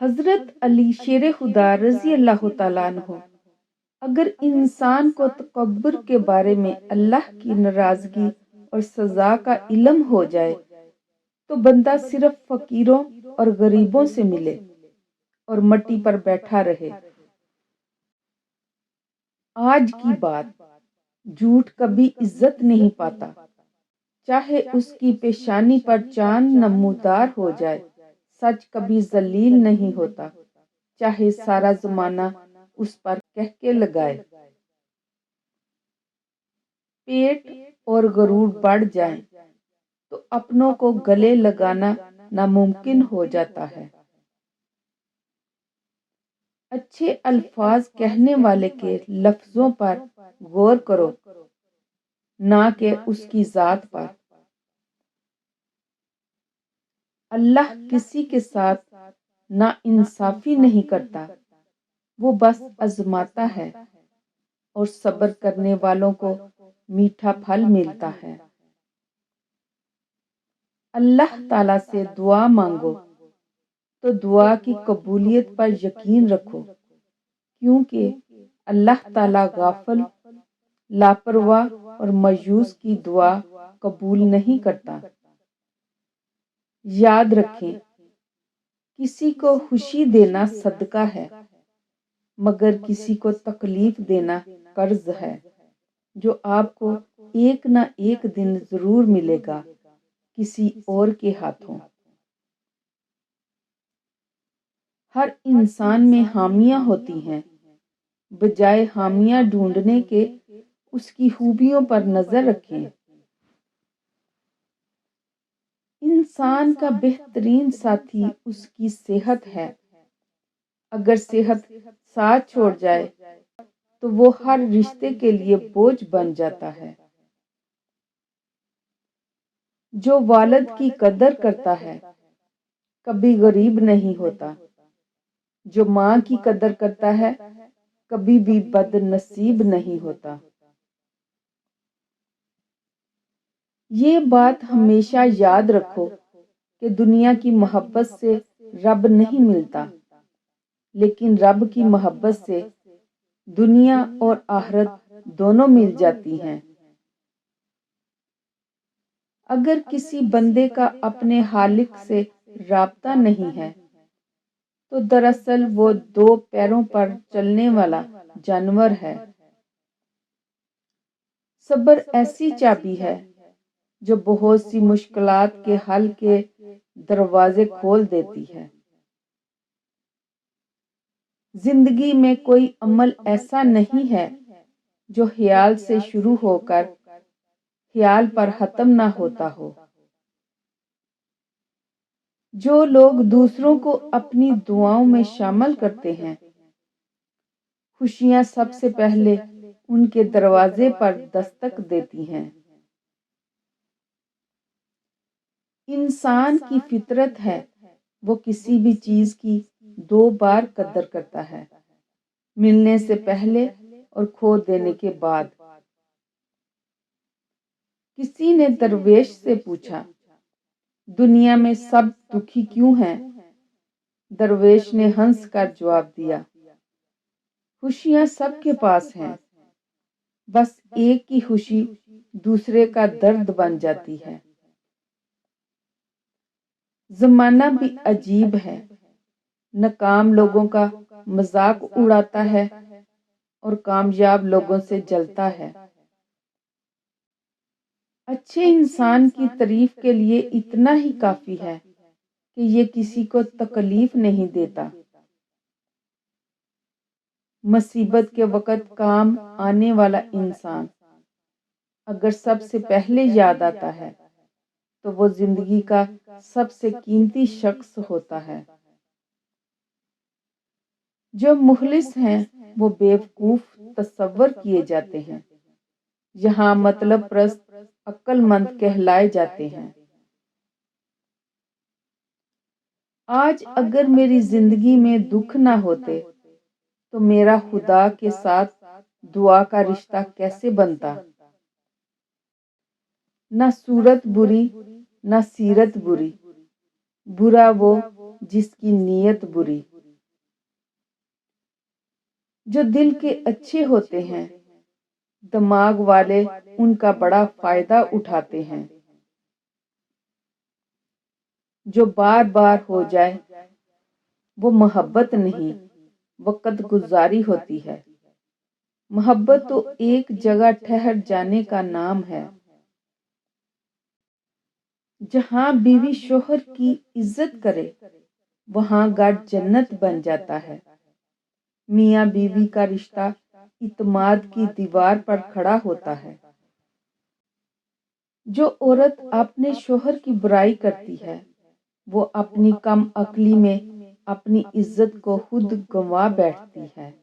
حضرت علی شیر خدا رضی اللہ تعالیٰ عنہ اگر انسان کو تکبر کے بارے میں اللہ کی ناراضگی اور سزا کا علم ہو جائے تو بندہ صرف فقیروں اور غریبوں سے ملے اور مٹی پر بیٹھا رہے۔ آج کی بات، جھوٹ کبھی عزت نہیں پاتا، چاہے اس کی پیشانی پر چاند نمودار ہو جائے۔ سچ کبھی ذلیل نہیں ہوتا، چاہے سارا زمانہ اس پر کہکے لگائے۔ پیٹ اور غرور بڑھ جائیں تو اپنوں کو گلے لگانا ناممکن ہو جاتا ہے۔ اچھے الفاظ کہنے والے کے لفظوں پر غور کرو، نہ کہ اس کی ذات پر۔ اللہ کسی کے ساتھ نا انصافی نہیں کرتا، وہ بس آزماتا ہے، اور صبر کرنے والوں کو میٹھا پھل ملتا ہے۔ اللہ تعالیٰ سے دعا مانگو تو دعا کی قبولیت پر یقین رکھو، کیونکہ اللہ تعالیٰ غافل، لاپرواہ اور مایوس کی دعا قبول نہیں کرتا۔ یاد رکھیں، کسی کو خوشی دینا صدقہ ہے، مگر کسی کو تکلیف دینا قرض ہے، جو آپ کو ایک نہ ایک دن ضرور ملے گا کسی اور کے ہاتھوں۔ ہر انسان میں خامیاں ہوتی ہیں، بجائے خامیاں ڈھونڈنے کے اس کی خوبیوں پر نظر رکھیں۔ انسان کا بہترین ساتھی اس کی صحت ہے، اگر صحت ساتھ چھوڑ جائے تو وہ ہر رشتے کے لیے بوجھ بن جاتا ہے۔ جو والد کی قدر کرتا ہے کبھی غریب نہیں ہوتا، جو ماں کی قدر کرتا ہے کبھی بھی بد نصیب نہیں ہوتا۔ یہ بات ہمیشہ یاد رکھو کہ دنیا کی محبت سے رب نہیں ملتا، لیکن رب کی محبت سے دنیا اور آخرت دونوں مل جاتی ہیں۔ اگر کسی بندے کا اپنے خالق سے رابطہ نہیں ہے تو دراصل وہ دو پیروں پر چلنے والا جانور ہے۔ صبر ایسی چابی ہے جو بہت سی مشکلات کے حل کے دروازے کھول دیتی ہے۔ زندگی میں کوئی عمل ایسا نہیں ہے جو خیال سے شروع ہو کر خیال پر ختم نہ ہوتا ہو۔ جو لوگ دوسروں کو اپنی دعاؤں میں شامل کرتے ہیں، خوشیاں سب سے پہلے ان کے دروازے پر دستک دیتی ہیں۔ انسان کی فطرت ہے وہ کسی بھی چیز کی دو بار قدر کرتا ہے، ملنے سے پہلے اور کھو دینے کے بعد۔ کسی نے درویش سے پوچھا، دنیا میں سب دکھی کیوں ہیں؟ درویش نے ہنس کر جواب دیا، خوشیاں سب کے پاس ہیں، بس ایک کی خوشی دوسرے کا درد بن جاتی ہے۔ زمانہ بھی عجیب ہے، ناکام لوگوں کا مذاق اڑاتا ہے اور کامیاب لوگوں سے جلتا ہے۔ اچھے انسان کی تعریف کے لیے اتنا ہی کافی ہے کہ یہ کسی کو تکلیف نہیں دیتا۔ مصیبت کے وقت کام آنے والا انسان اگر سب سے پہلے یاد آتا ہے تو وہ زندگی کا سب سے قیمتی شخص ہوتا ہے۔ جو مخلص ہیں وہ بیوقوف تصور کیے جاتے ہیں، یہاں مطلب پرست عقل مند کہلائے جاتے ہیں۔ آج اگر میری زندگی میں دکھ نہ ہوتے تو میرا خدا کے ساتھ دعا کا رشتہ کیسے بنتا؟ نہ صورت بری نہ سیرت بری، برا وہ جس کی نیت بری۔ جو دل کے اچھے ہوتے ہیں دماغ والے ان کا بڑا فائدہ اٹھاتے ہیں۔ جو بار بار ہو جائے وہ محبت نہیں وقت گزاری ہوتی ہے۔ محبت تو ایک جگہ ٹھہر جانے کا نام ہے۔ جہاں بیوی شوہر کی عزت کرے وہاں گھر جنت بن جاتا ہے۔ میاں بیوی کا رشتہ اعتماد کی دیوار پر کھڑا ہوتا ہے۔ جو عورت اپنے شوہر کی برائی کرتی ہے وہ اپنی کم عقلی میں اپنی عزت کو خود گنوا بیٹھتی ہے۔